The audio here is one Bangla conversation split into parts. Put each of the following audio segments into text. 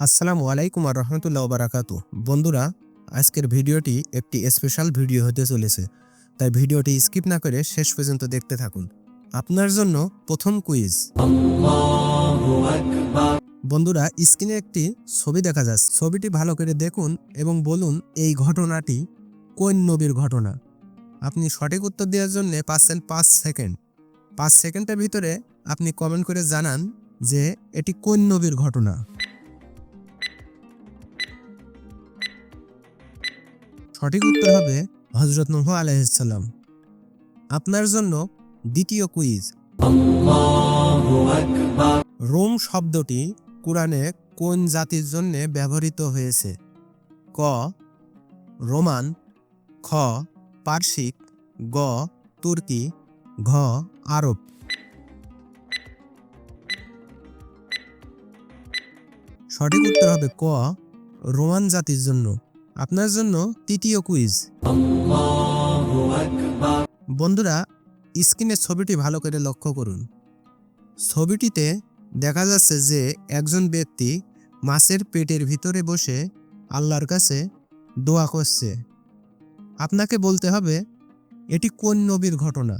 আসসালামু আলাইকুম আর রহমতুল্লাহ বারাকাতু। বন্ধুরা, আজকের ভিডিওটি একটি স্পেশাল ভিডিও হতে চলেছে, তাই ভিডিওটি স্কিপ না করে শেষ পর্যন্ত দেখতে থাকুন। আপনার জন্য প্রথম কুইজ। বন্ধুরা, স্ক্রিনে একটি ছবি দেখা যাচ্ছে। ছবিটি ভালো করে দেখুন এবং বলুন এই ঘটনাটি কোন নবীর ঘটনা। আপনি সঠিক উত্তর দেওয়ার জন্য পাচ্ছেন 5 সেকেন্ড। 5 সেকেন্ডের ভিতরে আপনি কমেন্ট করে জানান যে এটি কোন নবীর ঘটনা। সঠিক উত্তর হবে হযরত নূহ আলাইহিস সালাম। আপনার জন্য দ্বিতীয় কুইজ। রোম শব্দটি কুরআনে কোন জাতির জন্য ব্যবহৃত হয়েছে? ক রোমান, খ পারসিক, গ তুর্কি, ঘ আরব। সঠিক উত্তর হবে ক রোমান জাতির জন্য। আপনার জন্য তৃতীয় কুইজ। বন্ধুরা, স্ক্রিনের ছবিটি ভালো করে লক্ষ্য করুন। ছবিটিতে দেখা যাচ্ছে যে একজন ব্যক্তি মাছের পেটের ভিতরে বসে আল্লাহর কাছে দোয়া করছে। আপনাকে বলতে হবে এটি কোন নবীর ঘটনা।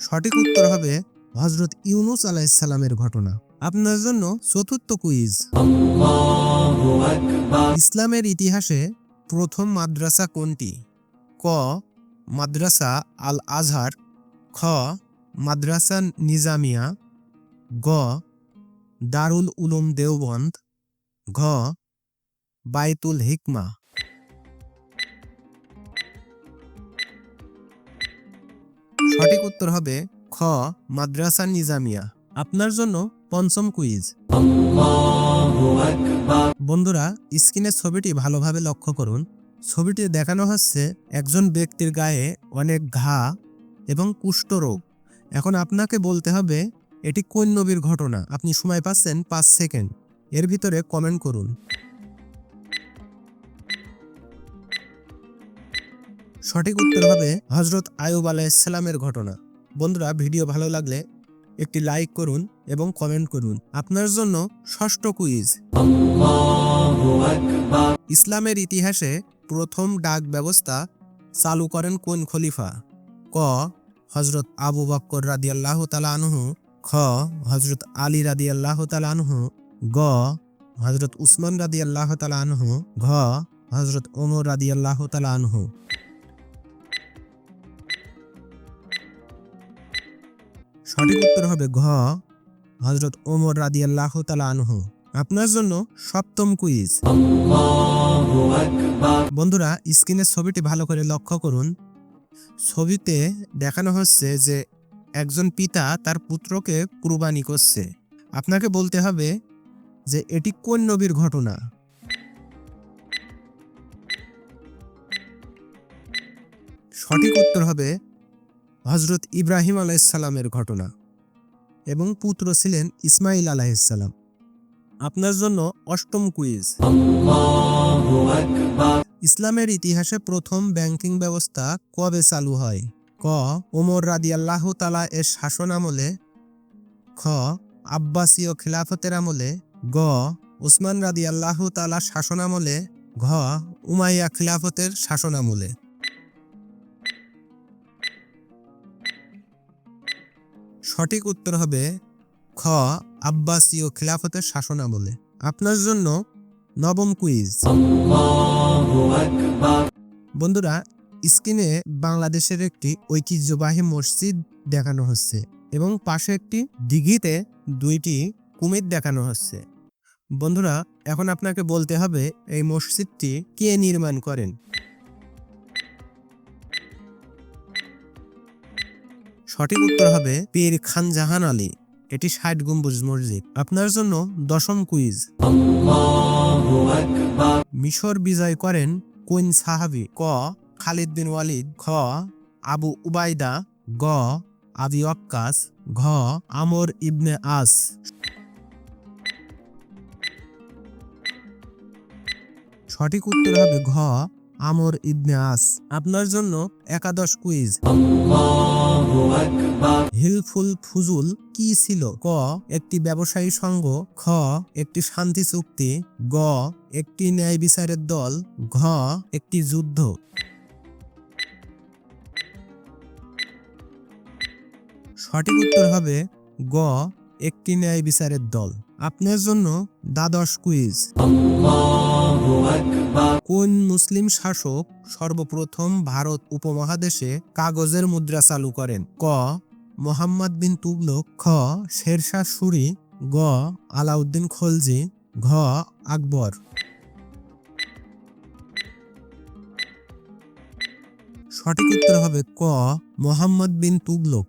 সঠিক উত্তর হবে হযরত ইউনূস আলাইহিস সালামের ঘটনা। আপনার জন্য চতুর্থ কুইজ। ইসলামের ইতিহাসে প্রথম মাদ্রাসা কোনটি? ক মাদ্রাসা আল আজহার, খ মাদ্রাসা নিজামিয়া, গ দারুল উলুম দেওবন্দ, ঘ বাইতুল হিকমা। সঠিক উত্তর হবে খ মাদ্রাসা নিজামিয়া। আপনার জন্য পঞ্চম কুইজ। বন্ধুরা, স্ক্রিনের ছবিটি ভালোভাবে লক্ষ্য করুন। ছবিটি দেখানো হচ্ছে একজন ব্যক্তির গায়ে অনেক ঘা এবং কুষ্ঠরোগ। এখন আপনাকে বলতে হবে এটি কোন নবীর ঘটনা। আপনি সময় পাচ্ছেন 5 সেকেন্ড। এর ভিতরে কমেন্ট করুন। সঠিক উত্তর হবে হযরত আইয়ুব আলাইহিস সালামের ঘটনা। বন্ধুরা, ভিডিও ভালো লাগলে একটি লাইক করুন এবং কমেন্ট করুন। আপনার জন্য ষষ্ঠ কুইজ। ইসলামের ইতিহাসে প্রথম ডাক ব্যবস্থা চালু করেন কোন খলিফা? ক হযরত আবু বকর রাদিয়াল্লাহু তাআলা আনহু, খ হযরত আলী রাদিয়াল্লাহু তাআলা আনহু, গ হযরত উসমান রাদিয়াল্লাহু তাআলা আনহু, ঘ হযরত ওমর রাদিয়াল্লাহু তাআলা আনহু। সঠিক উত্তর হবে ঘ হযরত ওমর রাদিয়াল্লাহু তাআলা আনহু। আপনার জন্য সপ্তম কুইজ। বন্ধুরা, স্ক্রিনের ছবিটি ভালো করে লক্ষ্য করুন। ছবিতে দেখানো হচ্ছে যে একজন পিতা তার পুত্রকে কুরবানি করছে। আপনাকে বলতে হবে যে এটি কোন নবীর ঘটনা। সঠিক উত্তর হবে হযরত ইব্রাহিম আলাইহিস সালামের ঘটনা এবং পুত্র ছিলেন ইসমাইল আলাইহিস সালাম। আপনার জন্য অষ্টম কুইজ। ইসলামের ইতিহাসে প্রথম ব্যাংকিং ব্যবস্থা কবে চালু হয়? ক ওমর রাদিয়াল্লাহু তাআলা এর শাসন আমলে, খ আব্বাসীয় খিলাফতের আমলে, গ উসমান রাদিয়াল্লাহু তাআলা শাসন আমলে, ঘ উমাইয়া খিলাফতের শাসন আমলে। সঠিক উত্তর হবে খ আব্বাসীয় খিলাফতের শাসন আমলে। আপনার জন্য নবম কুইজ। বন্ধুরা, স্ক্রিনে বাংলাদেশের একটি ঐতিহ্যবাহী মসজিদ দেখানো হচ্ছে এবং পাশে একটি দিঘিতে দুইটি কুমির দেখানো হচ্ছে। বন্ধুরা, এখন আপনাকে বলতে হবে এই মসজিদটি কে নির্মাণ করেন? সঠিক উত্তর হবে পীর খানজাহান আলী। এটি 60 গম্বুজ মসজিদ। আপনার জন্য দশম কুইজ। মিশর বিজয় করেন কোন সাহাবী? ক খালিদ বিন ওয়ালিদ, খ আবু উবাইদা, গ আবি ওয়াক্কাস, ঘ আমর ইবনে আস। সঠিক উত্তর হবে ঘ আমর ইবনে আস। আপনার জন্য একাদশ কুইজ। হিলফুল ফুজুল কি ছিল? ক একটি ব্যবসায়ী সংঘ, খ একটি শান্তি চুক্তি, গ একটি ন্যায় বিচারের দল, ঘ একটি যুদ্ধ। সঠিক উত্তর হবে গ একটি ন্যায় বিচারের দল। আপনার জন্য দ্বাদশ কুইজ। কোন মুসলিম শাসক সর্বপ্রথম ভারত উপমহাদেশে কাগজের মুদ্রা চালু করেন? ক মুহাম্মদ বিন তুগলক, খ শেরশাহ সূরি, গ আলাউদ্দিন খলজি, ঘ আকবর। সঠিক উত্তর হবে ক মুহাম্মদ বিন তুগলক।